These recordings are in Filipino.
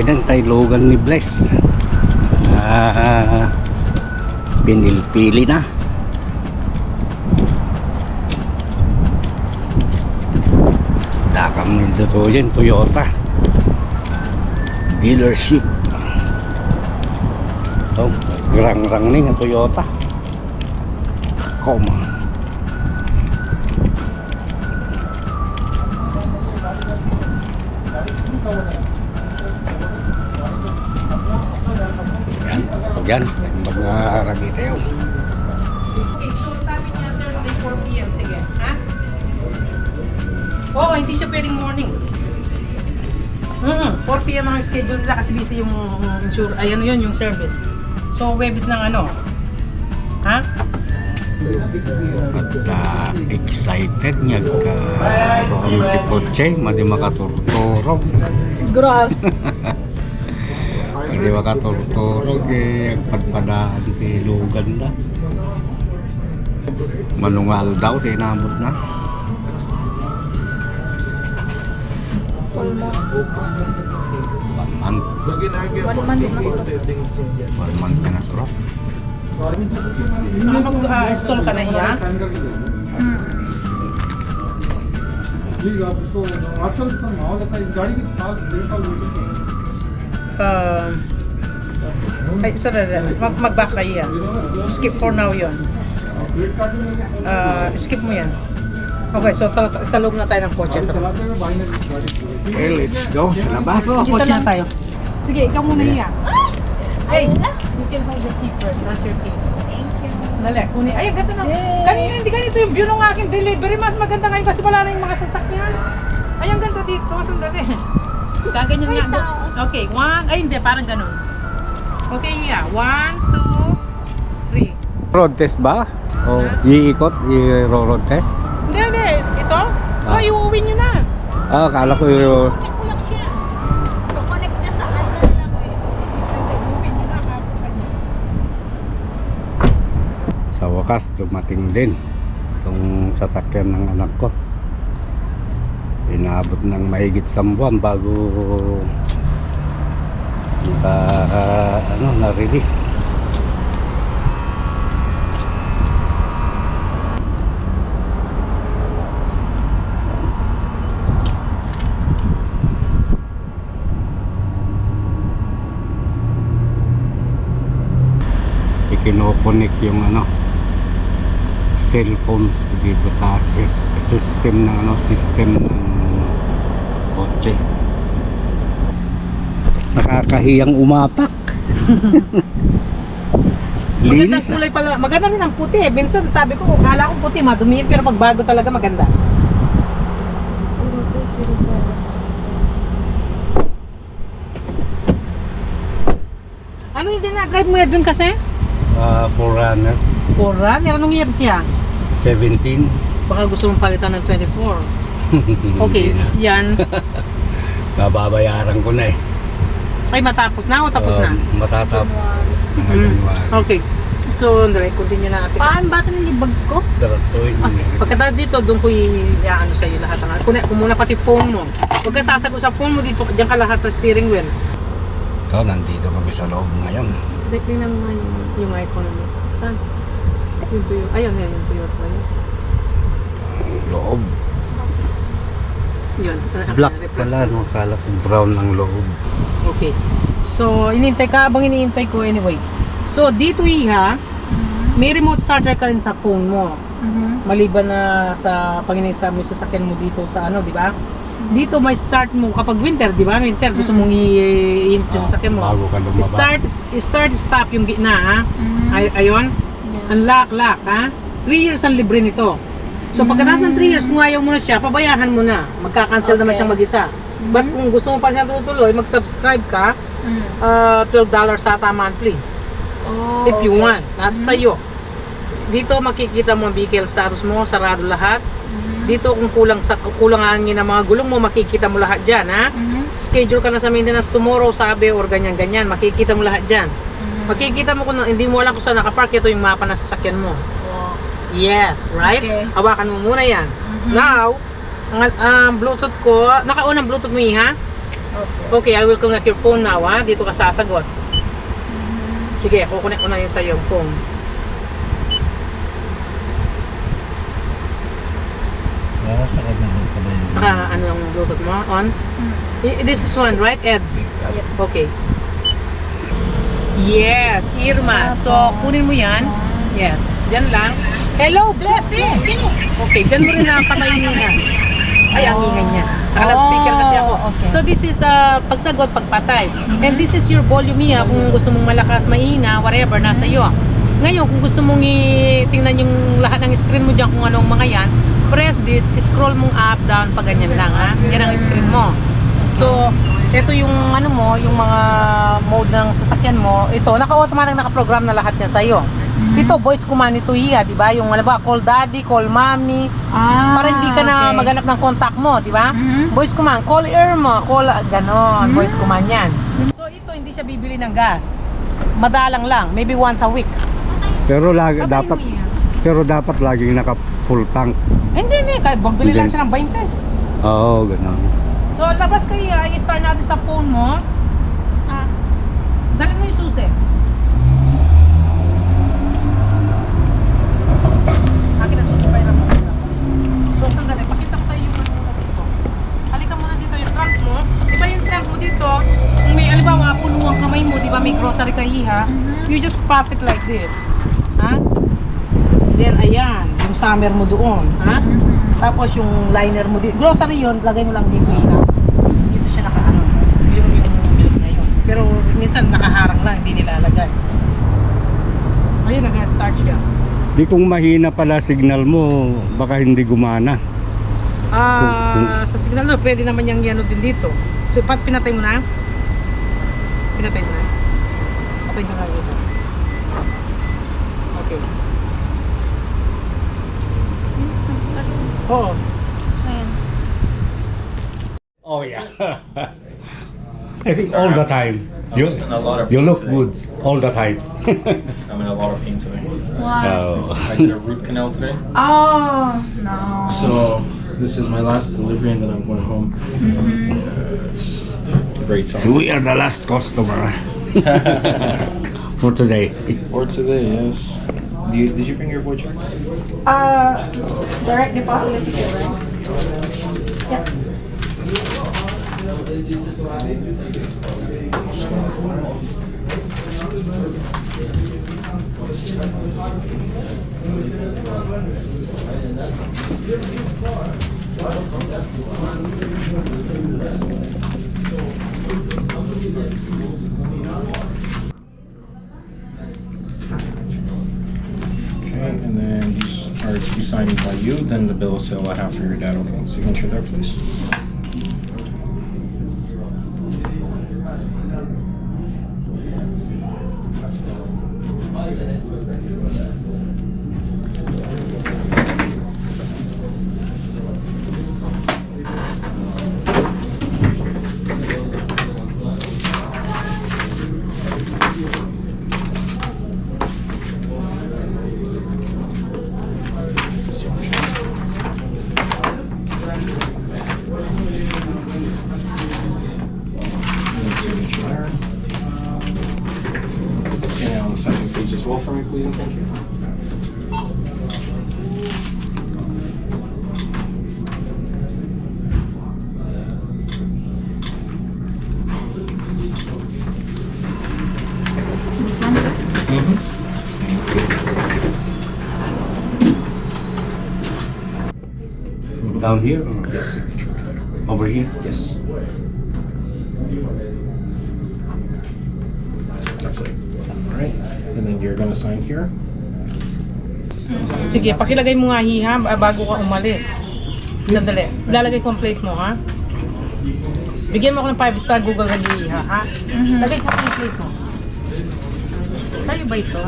Ayan tayo logan ni Bless. Pinilpili na. Dakang nito to yun, Toyota dealership. Oh, rang-rang ning ang Toyota. Koma. Yan, mag-aragi tayo. Okay, so sabi niya Thursday 4 p.m. Sige, ha? Oo, hindi siya pwedeng morning. 4 p.m. ang schedule nila kasi busy yung insure, ay ano yun, yung service. So, Webis ng ano? Ha? At excited niya ka kotse, madi makaturturog. Grabe. Hindi makaturturog eh, pagpadaan si Logan na. Manungal daw, tinamot na. One month. 1 month ka na surap. Mag-install ka na iya? Ay, mag-back ka iya. Skip for now yun. Skip mo yan. Okay, so sa loob na tayo ng kotse. Okay, let's go sa labas. Kotse na tayo. Sige, ikaw muna iya. Hey, you can hold your key first. That's your key. Thank you. Dali, kunin. Ay, gato na. Kanina, hindi ganito yung view ng aking delivery. Mas maganda ngayon kasi wala na yung mga sasakyan. Ay, ang ganda dito. Sandali. Kaganyan nga. Okay, 1. Ay, hindi. Parang ganun. Okay, yeah. 1, 2, 3. Road test ba? O iikot, i-road test? Hindi. Ito? Ito, iuwi nyo na. Ah, akala ko yung... Connect ko lang siya. Connect na sa ano lang eh. Iuwi nyo na. Sa wakas, dumating din itong sasakyan ng anak ko. Inaabot ng mahigit 1 buwan bago na-release. Ikinokonek yung cellphones dito sa system ng system ng kotse. Nakakahiyang umapak. Maganda Linis. kulay pala. Maganda rin ang puti eh. Minsan sabi ko, kala kong puti, madumihin. Pero pag bago talaga maganda. Ano hindi na-drive mo Edwin kasi? Forerunner 4 anong year siya? 17. Baka gusto mong palitan ng 24. Okay, Hindi na. yan. Nababayaran ko na eh. Ay, matapos na o tapos na? Matatap. Okay. So, Andre, continue na natin. Paan ba ito ng bag ko? Pagkatapos dito, doon ko i-ano sa'yo lahat. Kunin ko muna pati phone mo. Huwag ka sasagot sa phone mo dito. Diyan ka lahat sa steering wheel. Ito, nandito kami sa loob ngayon. Tingnan mo yung iPhone mo. Saan? Yung Toyota. Ayun, yung Toyota. Ang loob. Yun. Black pala, no? Akala ko brown ang loob. Okay. So, inintay ka. Habang iniintay ko anyway. So, dito iha, may remote starter ka rin sa phone mo. Maliban na sa pag-inisap mo sa sasakyan mo dito sa di ba? Dito may start mo kapag winter, di ba? Winter, gusto mong i-intro sa sasakyan mo. Bago ka lumabas. Start, stop yung gitna, ha? Ayun. Unlock, lock, ha? 3 years ang libre nito. So, pagkatapos ng 3 years, kung ayaw mo na siya, pabayahan mo na. Magka-cancel naman siyang mag-isa. But kung gusto mo pa siya tutuloy, mag-subscribe ka, $12 ata monthly. Oh, If you want. Nasa sa'yo. Dito makikita mo ang vehicle status mo, sarado lahat. Dito kung kulang hangin ng mga gulong mo, makikita mo lahat dyan, ha? Schedule ka na sa maintenance tomorrow, sabi, or ganyan-ganyan, makikita mo lahat dyan. Makikita mo kung hindi mo alam kung saan nakapark, ito yung mapa ng sasakyan mo. Yes, right? Okay. Hawakan mo muna yan. Now, ang Bluetooth ko, naka-on ang Bluetooth mo, ha? Okay, I will connect your phone now, ha? Dito ka sasagot. Sige, kukunik ko na yung sa iyong phone. Sa kanya lang pala yun. Ano yung Bluetooth mo? On? This is one, right? Eds? Okay. Yes, Irma. So, kunin mo yan. Yes. Diyan lang. Hello, blessing! Okay, diyan mo rin ang patayin na. Ay, ang ingay niya. Naka-loudspeaker kasi ako. Okay. So, this is pagsagot, pagpatay. And this is your volume niya. Kung gusto mong malakas, mahina, whatever, nasa iyo. Ngayon, kung gusto mong tingnan yung lahat ng screen mo dyan, kung anong mga yan, press this, scroll mong up, down, pag ganyan lang, ha? Yan ang screen mo. So, ito yung ano mo, yung mga mode ng sasakyan mo. Ito, naka-automatic, naka-program na lahat yan sa'yo. Ito, voice command ito iya, di ba? Yung, ba, call daddy, call mommy. Para hindi ka na maghanap ng contact mo, di ba? Voice command, call Irma, call, ganon, voice command yan. So, ito, hindi siya bibili ng gas. Madalang lang, maybe once a week. Pero Patayin dapat mo yan. pero dapat laging naka full tank. Hindi, kahit magbili lang Hindi. siya ng 20. Oo, ganun. So, labas kayo, i-start natin sa phone mo. Dali mo yung susi. Akin ang susi pa yun. So, sandali, pakita ko sa iyo yung ano dito. Halika muna dito yung trunk mo. Di ba yung trunk mo dito, kung may, alibawa, puno ang kamay mo, di ba may grocery ka iha, you just pop it like this. Ha? Then, ayan, yung summer mo doon. Ha? Tapos yung liner mo dito. Grocery yun, lagay mo lang dito. Ha? Dito siya naka-ano. Yung milk na yun. Pero minsan nakaharang lang, hindi nilalagay. Ayun, nag-start siya. Di kung mahina pala signal mo, baka hindi gumana. Sa signal na, pwede naman yung yano din dito. So, pinatay mo na? Pinatay mo na? Patay ka nga dito. Okay. Oo. Oh yeah. I think all the time. I'm just in a lot of You pain look today. good all the time. I'm in a lot of pain today. Oh. I did a root canal today. Oh, no. So this is my last delivery and then I'm going home. It's very tough. So we are the last customer for today. For today, yes. Did you bring your voucher? Direct deposit is secure, right? Yep. Okay, and then these are to be signed by you. Then the bill of sale I have for your dad. Okay, signature there, please. Signature there. And on the second page as well for me, please, and thank you. This one? Down here or Yes, signature right there. over here? Yes. That's it. Alright. And then you're gonna sign here. Sige, pakilagay mo nga hiha bago ka umalis. Sandali. Lalagay ko ang plate mo, ha? Bigyan mo ako ng 5-star Google review, ha? Lagay ko yung plate mo. Sa'yo ba ito?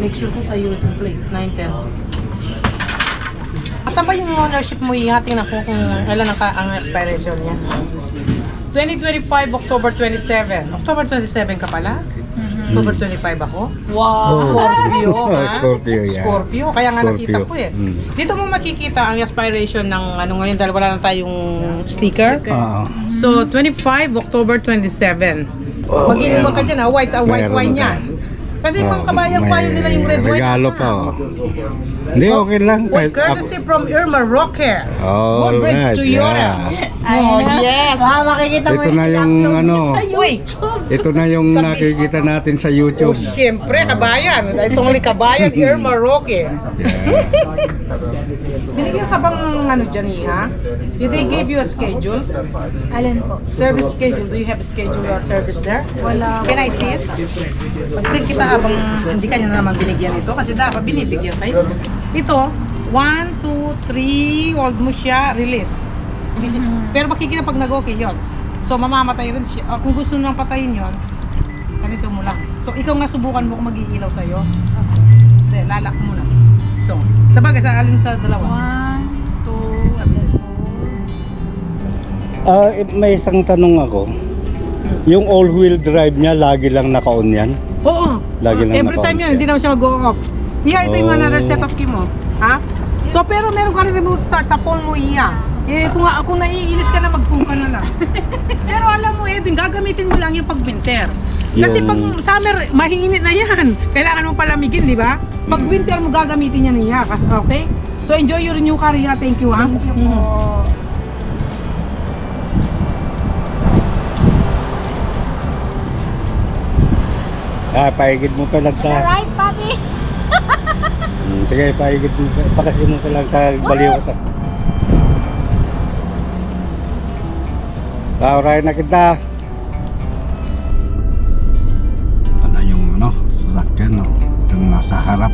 Make sure ko sa'yo itong plate. 910. Asan ba yung ownership mo? Tingnan ko kung kailan ang expiration niya. 2025, October 27. October 27 ka pala? October 25 ako. Wow. Scorpio, ha? Scorpio, yeah. Scorpio, kaya nga Scorpio. nakita ko eh. Mm. Dito mo makikita ang expiration ng ano ngayon dahil wala na tayong sticker. Oo. So, 25 October 27. Mag-inuman ka dyan ha, white Meron wine na yan. Kasi mga kabayang payo nila yung red wine. Regalo pa, oh. Hindi, okay lang. With courtesy from Irma Roque. All Woodbridge right, to Yora. Oh, yes. Makikita mo Ito na yung ano, Uy, ito na yung Sabi- nakikita natin sa oh, YouTube. siyempre, kabayan. It's only kabayan, Irma Roque. Yeah. Binigyan ka bang ano dyan, ha? Did they give you a schedule? Alin po? Service schedule? Do you have a schedule service there? Wala. Can I see it? Pag-print kita habang hindi ka na naman binigyan ito kasi dapat binibigyan kayo. Ito, 1, 2, 3, hold mo siya, release. Pero makikita pag nag-okay yun. So mamamatay rin siya. Kung gusto nang patayin yun, ganito mo lang. So ikaw nga subukan mo kung mag-iilaw sa'yo. Hindi, lalak mo na. So, sabagay sa alin sa dalawa? 1, 2, May isang tanong ako. Yung all-wheel drive niya, lagi lang naka-on yan? Oo. Lagi lang Every naka-on time yun, siya. hindi naman siya mag-go-off. Yeah, ito yung Oh. another set of key mo. Ha? So, pero meron ka rin remote start sa phone mo, iya. Eh, kung naiinis ka na, mag-phone ka na lang. Pero alam mo, Edwin, gagamitin mo lang yung pag-winter. Kasi Yung- pag summer, mahinit na yan. Kailangan mo palamigin, di ba? Pag winter mo, gagamitin yan niya. Okay? So, enjoy your new car, iya. Thank you, ha? thank you po. Paigid mo pa lang sa... Right, Papi? Sige, paigid mo pa. Pakasin mo pa lang sa baliwasak. Tawarayan na kita. Ano yung sasakyan, no? Yung nasa harap.